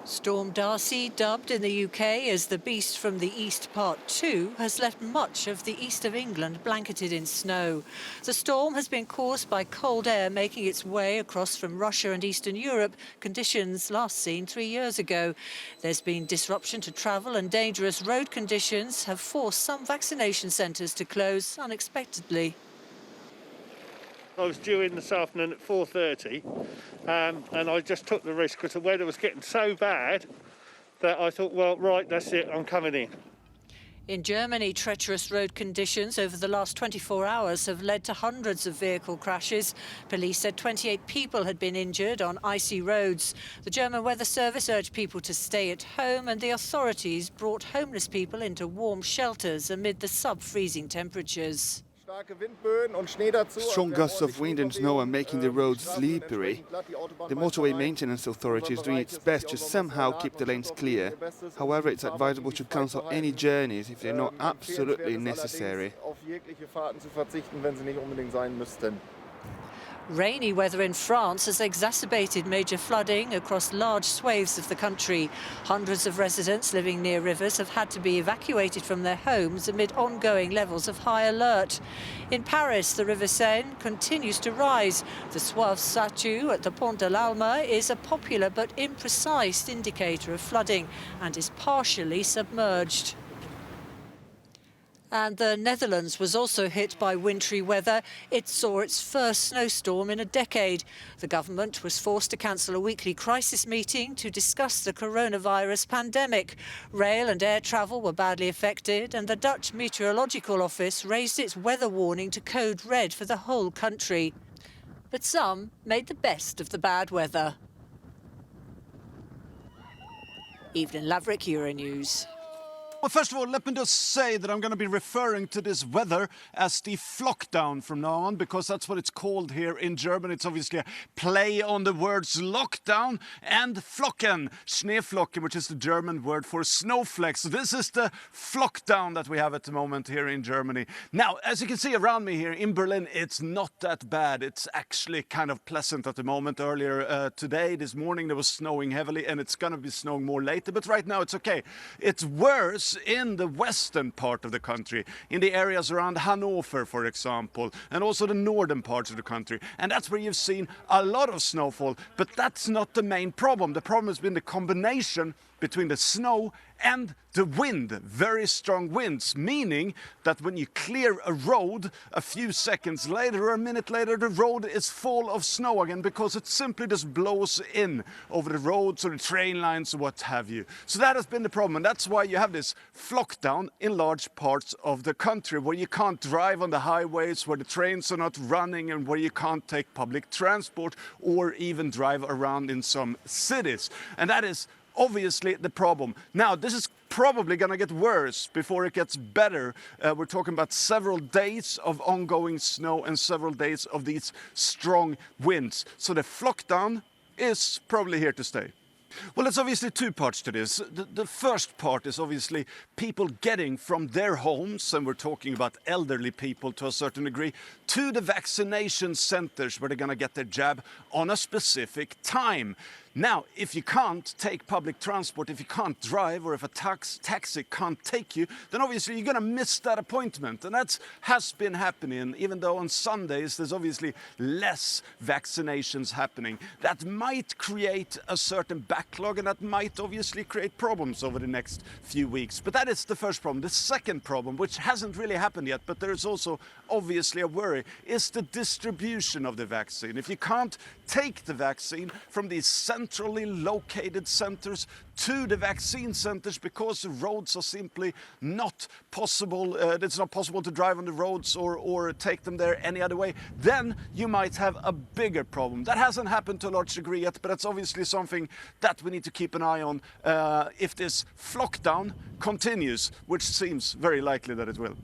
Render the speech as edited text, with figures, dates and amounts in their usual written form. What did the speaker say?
Storm Darcy, dubbed in the UK as the Beast from the East Part 2, has left much of the east of England blanketed in snow. The storm has been caused by cold air making its way across from Russia and Eastern Europe, conditions last seen 3 years ago. There's been disruption to travel and dangerous road conditions have forced some vaccination centres to close unexpectedly. I was due in this afternoon at 4:30 and I just took the risk because the weather was getting so bad that I thought, well, right, that's it, I'm coming in. In Germany, treacherous road conditions over the last 24 hours have led to hundreds of vehicle crashes. Police said 28 people had been injured on icy roads. The German Weather Service urged people to stay at home, and the authorities brought homeless people into warm shelters amid the sub-freezing temperatures. Strong gusts of wind and snow are making the roads slippery. The motorway maintenance authority is doing its best to somehow keep the lanes clear. However, it's advisable to cancel any journeys if they're not absolutely necessary. Rainy weather in France has exacerbated major flooding across large swathes of the country. Hundreds of residents living near rivers have had to be evacuated from their homes amid ongoing levels of high alert. In Paris, the River Seine continues to rise. The Suave statue at the Pont de l'Alma is a popular but imprecise indicator of flooding and is partially submerged. And the Netherlands was also hit by wintry weather. It saw its first snowstorm in a decade. The government was forced to cancel a weekly crisis meeting to discuss the coronavirus pandemic. Rail and air travel were badly affected, and the Dutch Meteorological Office raised its weather warning to code red for the whole country. But some made the best of the bad weather. Evelyn Laverick, Euronews. Well, first of all, let me just say that I'm going to be referring to this weather as the flockdown from now on, because that's what it's called here in German. It's obviously a play on the words lockdown and flocken, Schneeflocken, which is the German word for snowflakes. So this is the flockdown that we have at the moment here in Germany. Now, as you can see around me here in Berlin, it's not that bad. It's actually kind of pleasant at the moment. Earlier today, this morning, there was snowing heavily, and it's going to be snowing more later. But right now, it's okay. It's worse in the western part of the country, in the areas around Hanover, for example, and also the northern parts of the country. And that's where you've seen a lot of snowfall, but that's not the main problem. The problem has been the combination between the snow and the wind, very strong winds, meaning that when you clear a road a few seconds later or a minute later, the road is full of snow again because it simply just blows in over the roads or the train lines or what have you. So that has been the problem, and that's why you have this flockdown in large parts of the country where you can't drive on the highways, where the trains are not running, and where you can't take public transport or even drive around in some cities. And that is obviously the problem. Now, this is probably going to get worse before it gets better. We're talking about several days of ongoing snow and several days of these strong winds. So the flockdown is probably here to stay. Well, there's obviously two parts to this. The first part is obviously people getting from their homes, and we're talking about elderly people to a certain degree, to the vaccination centers where they're going to get their jab on a specific time. Now, if you can't take public transport, if you can't drive, or if a taxi can't take you, then obviously you're going to miss that appointment. And that has been happening, even though on Sundays there's obviously less vaccinations happening. That might create a certain backlog, and that might obviously create problems over the next few weeks. But that is the first problem. The second problem, which hasn't really happened yet, but there is also obviously a worry, is the distribution of the vaccine. If you can't take the vaccine from these centrally located centers to the vaccine centers because the roads are simply not possible, it's not possible to drive on the roads or take them there any other way, then you might have a bigger problem. That hasn't happened to a large degree yet, but it's obviously something that we need to keep an eye on if this flockdown continues, which seems very likely that it will.